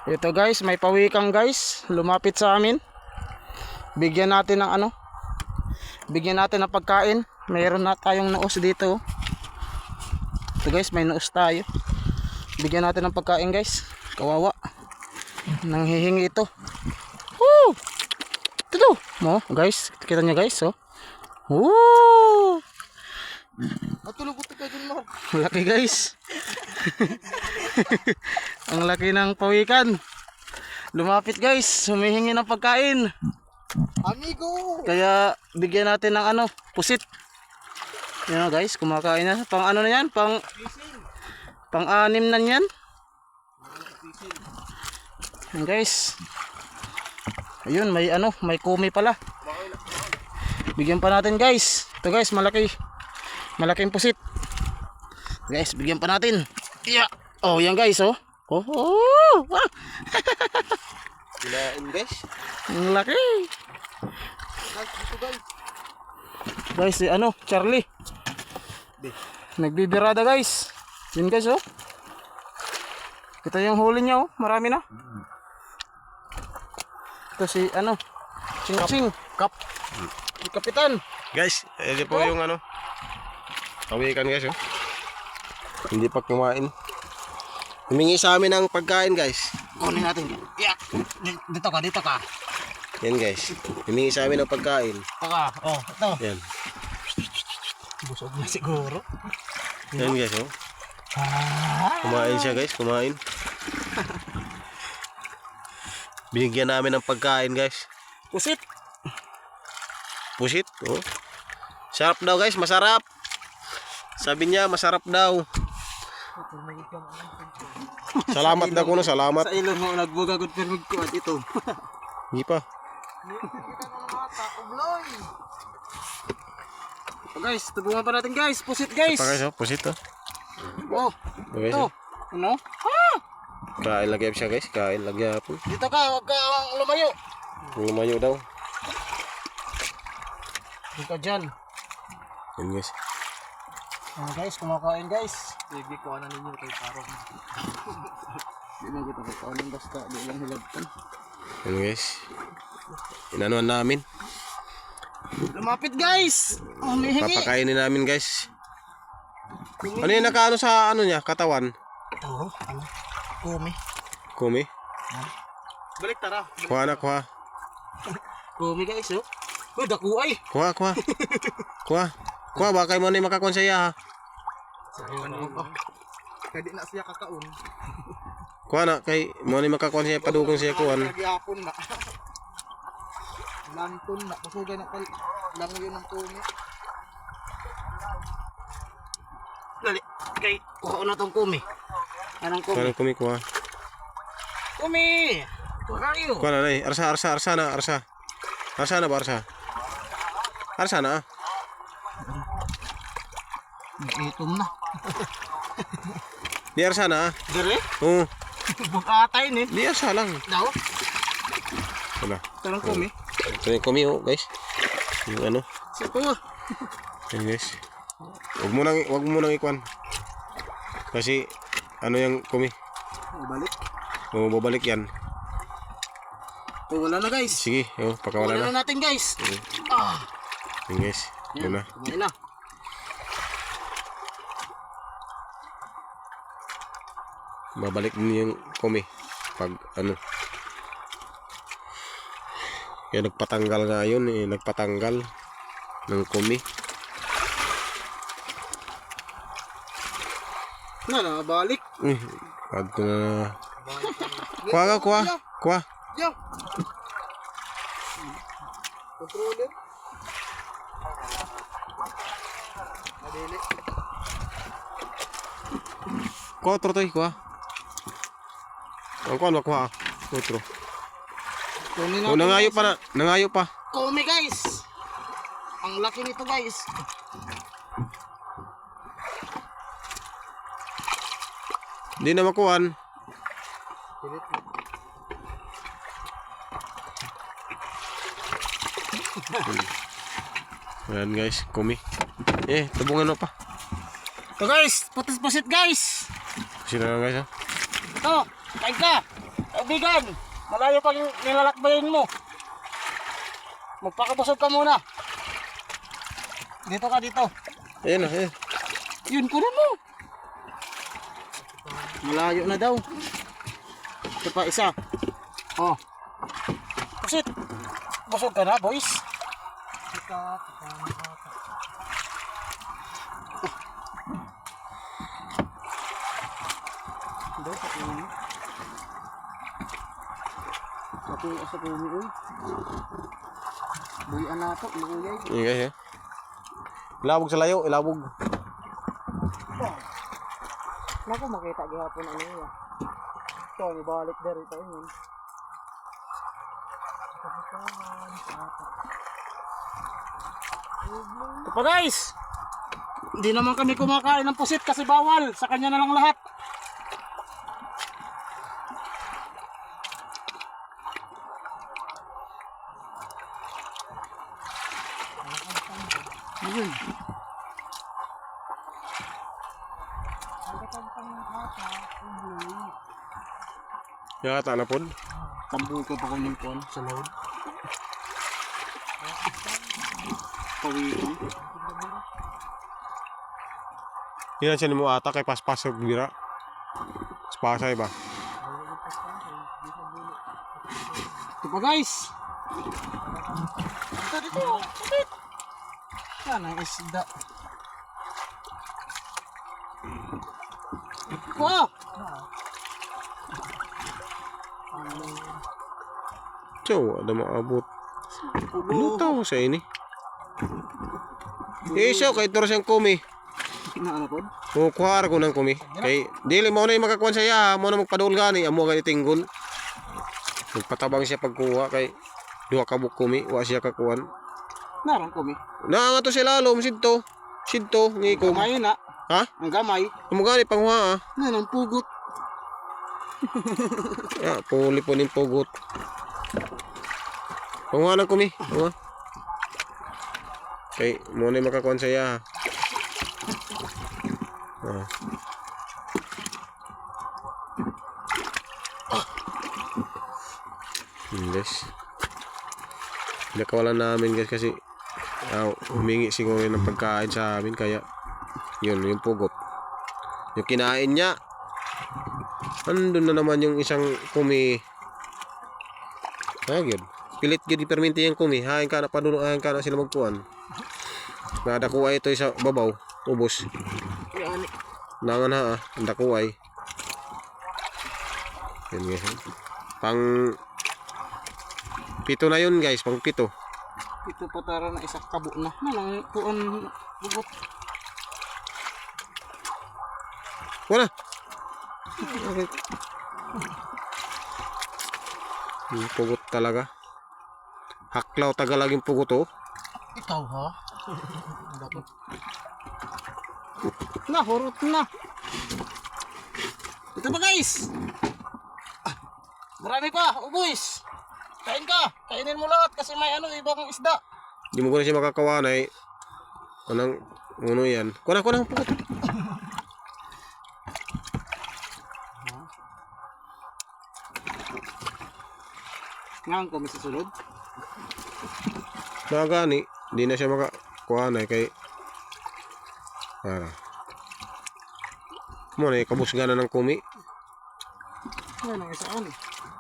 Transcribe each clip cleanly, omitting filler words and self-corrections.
Ito guys, may pawikan guys, lumapit sa amin. Bigyan natin ng ano? Bigyan natin ng pagkain. Mayroon na tayong noos dito. Ito guys, may noos tayo. Bigyan natin ng pagkain guys. Kawawa. Nanghihingi ito. Woo! Ito mo guys, kita niya guys, oh. Woo! Matulog ito kayo dun mo. Laki guys. Ang laki ng pawikan. Lumapit guys, humihingi ng pagkain. Amigo! Kaya bigyan natin ng ano, pusit. Yan guys, kumakain na. Pang ano na yan? Pang-anim na yan. Yan guys. Ayun, may ano, may kumi pala. Bigyan pa natin guys. Ito guys, malaki. Malaking pusit. Guys, bigyan pa natin. Yeah. Oh, yan guys, oh. Oh, oh. Ah. Kinain guys. Ang laki. Guys, dito guys. Guys, si ano, Charlie. Nagbibirada guys. Yun guys, oh. Ito yung huli niya, oh. Marami na. Ito si ano, Ching Kap. Si Kapitan. Guys, ito po yung ano. Pawikan guys, oh. Hindi pa kumain. Humingi sa amin ng pagkain guys. Kunin natin. Yeah. Dito ka. Yan guys. Humingi sa amin ng pagkain. Ito ka. Oh, ito. Yan. Busog na siguro. Yan guys, oh. Kumain siya guys, kumain. Binigyan namin ng pagkain guys. Pusit. Pusit, oh. Sarap daw guys, masarap. Sabi niya, masarap daw. Salamat daw kuno, salamat. Sa ilong mo nagbugagod pero magkuat ito. Hindi pa. So guys, tubungan pa natin guys. Pusit guys. Pa guys, oh, pusit oh. Oh, Guys, ito. oh. Ano? Kain lagi siya guys, kain lagi po. Dito ka, huwag ka lumayo. Lumayo daw. Dito ka dyan. Yan guys. Guys, kumakain guys. Sige, kuha na ninyo kay Parong. Di lang kita kakainin basta, di lang hilagtan. Yan guys. Inanuan namin. Lumapit guys! Humihingi! Papakainin namin guys. Ano yung nakaano sa ano niya, katawan? Ito, ano? Kumi. Kumi? Balik tara. Kuha na, kuha. Kumi guys, oh. Uy, daku ay! Kuha, kuha. Kuha. Kuha, baka mo na yung makakonsaya ha. Ano ba? Kadi na siya kakaon. Kuha na, kay mo na yung makakonsaya, padugong siya kuhan. Nagyapon na. Lanton na. Pasugay na pal. Lang yun ng kumi. Dali. Kay, kuha na tong kumi. Anong kumi? Kuha na kumi, kuha. Kumi! Kuha kayo. Kuha na, nay. Arsa na, arsa. Arsa na ba, arsa? Arsa na, ah. Itom na. Di arsa na, ah. Dire? Oo. Bukatay ni. Di arsa lang. Daw? Wala. Tarang kumi. Ito yung kumi, oh, guys. Yung ano. Sipo. Yan, guys. Huwag mo nang ikuan. Kasi, ano yung kumi? Balik. Oo, babalik yan. Oh, wala na guys. Sige, oh, pakawala Wala na. na natin guys. Ah. Yan, guys. Yan na. Kumain na. Babalik din yung kumi. Pag, ano. Kaya nagpatanggal nga yun, eh. Nagpatanggal ng kumi. Na, balik. Adto na. Kuha ka, kuha. Kuha. Yo. Controller. Madili. Kuha, otro to, kuha. Ang kuha, makuha. Otro. Kunin Oh, nangayo pa na. Nangayo pa. Kumi guys. Ang laki nito guys. Hindi na makuhan. Ayan guys, kumi. Tabungan mo pa. Ito guys, putis-pusit guys. Sino na guys ha? Ito, kain ka. Kaibigan, malayo pang nilalakbayin mo. Magpakabusog ka muna. Dito ka dito. Ayun na, ayun. Yun, kunin mo. Malayo na daw. Ito pa isa. Oh. Pusit. Busog ka na, boys. Daw sa kumi. Sa kumi, oh. Buyan na ito, luyay. Ayun guys, eh. Ilabog sa layo, ilabog. Naku, makita gihapon ano yun. Ito, ibalik na rito yun. Ito pa guys! Hindi naman kami kumakain ng pusit kasi bawal. Sa kanya na lang lahat. Ayun. Yata na pod. Tambuhay ko pa kung yung pon sa load. Pawikan. Yan siya mo ata kay paspasok dira. Spasay ba? Ito pa guys. Ito dito. Kapit. Yan ang isda. Wow! So, ada maabot. Lutaw sa ini. Eh, siya kay turo siyang kumi. Ano po? O kuhar ko ng kumi. Kay dili mo na yung makakuan sa iya, mo na magpadul gani, amo gani tinggol. Magpatabang siya pagkuha kay duha ka buk kumi, wa siya kakuan. Naran ko mi. Na nga to sila lom sidto. Sidto ngi ko. Gamay na. Ha? Ang gamay. Amo gani panghuha. Yan ang pugot. Ya, puli po ning pugot. Panghuha ng kumi. Panghuha. Kay mo na yung makakuan sa iya. Ah. Guys. Pinakawalan namin guys kasi humingi siguro ng pagkain sa amin kaya yun yung pugot. Yung kinain niya. Andun na naman yung isang kumi. Yun. Pilit gid perminti yung kumi. Hain ka na padulo, hain ka na sila magkuhan. Nadakuha ito sa babaw. Ubos. Yan. Nangan ha, ang dakuhay. Yan guys. Pang pito na yun guys, pang pito. Ito patara na isa kabo na. Nalang puon bugot. Wala. Okay. Yung pugot talaga. Haklaw tagalaging pugot oh. Ikaw ha? Na, hurot na. Ito ba guys? Marami pa, boys. Kain ka. Kainin mo lahat kasi may ibang isda. Hindi mo ko na siya makakawanay. Anong uno yan? Kuna ang pugot. Ngayon ko may susunod. Nagani, hindi na siya makakuhanay kay mo na kabusga na ng kumi. Yan ang isa ano.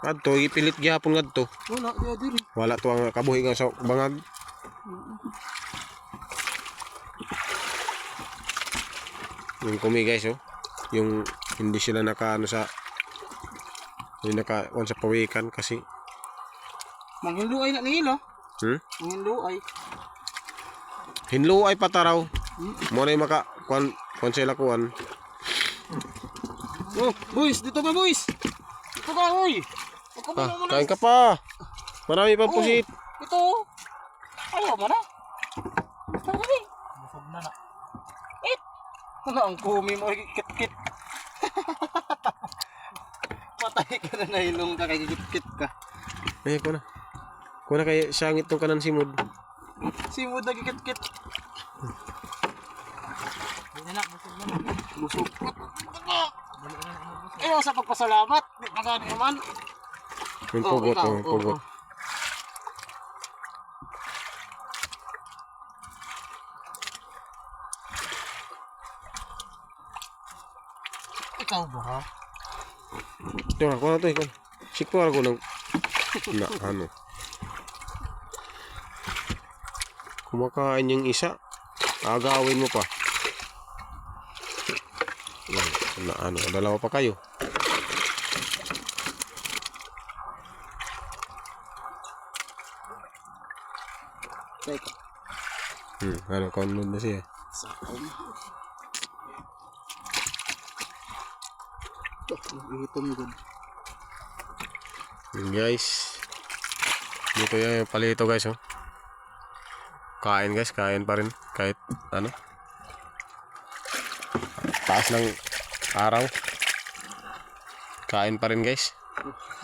Adto ipilit gihapon ngadto. Wala, di adiri. Wala to ang kabuhi nga sa bangag. Yung kumi guys oh. Yung hindi sila nakaano sa yung naka-on sa pawikan kasi Manghinluay na nila. Manghinluay. hinluay pataraw. Mo na yung maka-kuan sila kuan. Oh, boys, dito ba boys? Dito ka, hoy. Kain ka pa. Marami pa pusit. Ito. Ayaw mo na. Sabi. Busog na na. Ano ang kumi mo, kit-kit. Patay ka na nahilong ka, kay kit-kit ka. Ay, ko na. Kuna kay sangit tong kanan simod. Simod na kit-kit. Busog. Ayaw sa pagpasalamat. Di magani naman. Yung Oh, pugot, ikaw, yung pugot. Ikaw ba ha? Ito ako na to, ikaw. Sikpo ako ng... Na, ano. Kumakain yung isa. Agawin mo pa. Na, ano, dalawa pa kayo. Teka. Ano, kaunod na siya. Sakong. Ihitom good. Yun guys. Dito yan yung palito guys, oh. Kain guys, kain pa rin. Kahit, ano. Taas ng araw. Kain pa rin guys.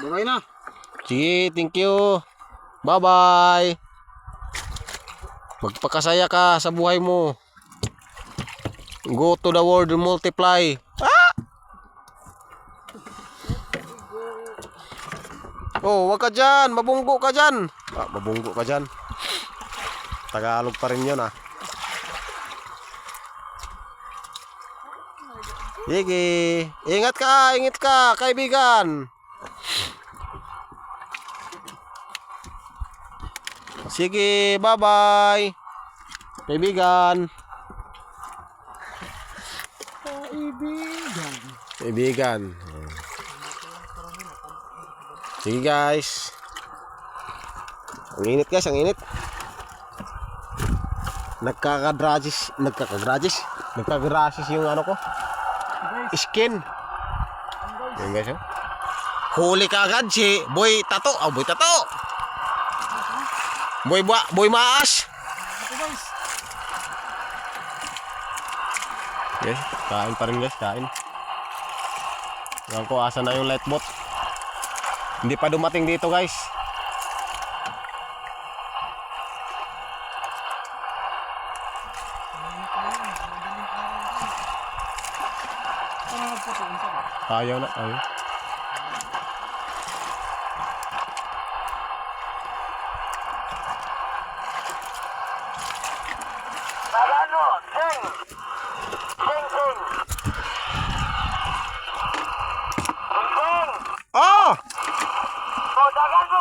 Bagay na. Sige, thank you. Bye-bye. Magpakasaya ka sa buhay mo. Go to the world and multiply. Ah! Oh, wag ka dyan. Mabunggo ka dyan. Ah, mabunggo ka dyan. Tagalog pa rin yun, ah. Sige. Ingat ka, kaibigan. Sige, bye-bye. Kaibigan. Kaibigan. Kaibigan. Sige guys. Ang init guys, ang init. Nagkakagrasis yung ano ko. Skin. Yan guys, oh. Huli ka agad si Boy Tato. Oh, Boy Tato. Boy Maas. Okay, kain pa rin guys, kain. Yan ko, asa na yung light boat. Hindi pa dumating dito guys. Ayaw na, ayaw. Marano, Jeng!